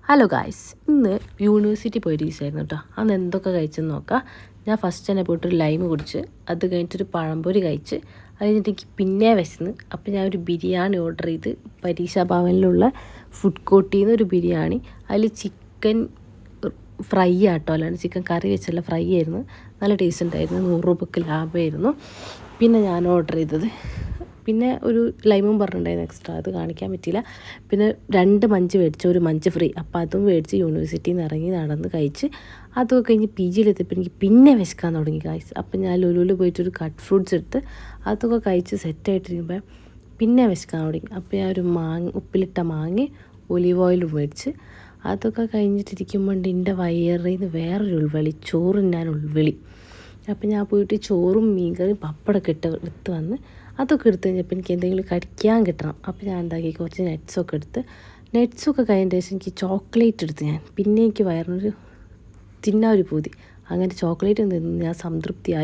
Hello guys, ഇന്ന് university പോയിട്ട് ഈസായിരുന്നു കേട്ടോ. അന്ന് എന്തൊക്കെ കഴിച്ചെന്ന് നോക്കാം. ഞാൻ ഫസ്റ്റ് തന്നെ പോയിട്ടൊരു ലൈം കുടിച്ച്, അത് കഴിഞ്ഞിട്ടൊരു പഴംപൊരി കഴിച്ച്, അത് കഴിഞ്ഞിട്ട് എനിക്ക് പിന്നെ വിശന്ന്. അപ്പോൾ ഞാൻ ഒരു ബിരിയാണി ഓർഡർ ചെയ്ത്, പരീക്ഷാ ഭവനിലുള്ള ഫുഡ് കോർട്ടിൽ നിന്ന് ഒരു ബിരിയാണി. അതിൽ ചിക്കൻ ഫ്രൈ ആട്ടോ, അല്ലാണ്ട് ചിക്കൻ കറി വെച്ചുള്ള ഫ്രൈ ആയിരുന്നു. നല്ല ടേസ്റ്റ് ഉണ്ടായിരുന്നു. 100 രൂപയ്ക്ക് ലാഭമായിരുന്നു. പിന്നെ ഞാൻ ഓർഡർ ചെയ്തത്, പിന്നെ ഒരു ലൈമും പറഞ്ഞിട്ടുണ്ടായിരുന്നു എക്സ്ട്രാ, അത് കാണിക്കാൻ പറ്റിയില്ല. പിന്നെ 2 മഞ്ച് മേടിച്ചു, ഒരു മഞ്ച് ഫ്രീ. അപ്പോൾ അതും മേടിച്ച് യൂണിവേഴ്സിറ്റിയിൽ നിന്ന് ഇറങ്ങി നടന്ന് കഴിച്ച്, അതൊക്കെ കഴിഞ്ഞ് പി ജിയിലെത്തിയപ്പോൾ എനിക്ക് പിന്നെ വിശക്കാൻ തുടങ്ങി ഗായ്സ്. അപ്പോൾ ഞാൻ ലുലുവിൽ പോയിട്ടൊരു കട്ട് ഫ്രൂട്ട്സ് എടുത്ത് അതൊക്കെ കഴിച്ച് സെറ്റായിട്ടിരിക്കുമ്പോൾ പിന്നെ വിശക്കാൻ തുടങ്ങി. അപ്പോൾ ഞാൻ ഒരു ഉപ്പിലിട്ട മാങ്ങ ഒലീവ് ഓയിലും മേടിച്ച് അതൊക്കെ കഴിഞ്ഞിട്ടിരിക്കുമ്പോൾ എൻ്റെ വയറിൽ നിന്ന് വേറൊരു ഉൾവിളി, ചോറും ഞാൻ ഉൾവിളി. അപ്പം ഞാൻ പോയിട്ട് ചോറും മീൻകറിയും പപ്പടമൊക്കെ എടുത്ത് വന്ന് അതൊക്കെ എടുത്ത് കഴിഞ്ഞപ്പോൾ എനിക്ക് എന്തെങ്കിലും കഴിക്കാൻ കിട്ടണം. അപ്പോൾ ഞാൻ എന്താക്കി, കുറച്ച് നട്ട്സൊക്കെ എടുത്ത്, നട്ട്സൊക്കെ കഴിഞ്ഞതിന് ശേഷം എനിക്ക് ചോക്ലേറ്റ് എടുത്ത് ഞാൻ, പിന്നെ എനിക്ക് വയറിനൊരു തിന്നാൻ ഒരു പൂതി. അങ്ങനെ ചോക്ലേറ്റ് തിന്ന് ഞാൻ സംതൃപ്തിയായി.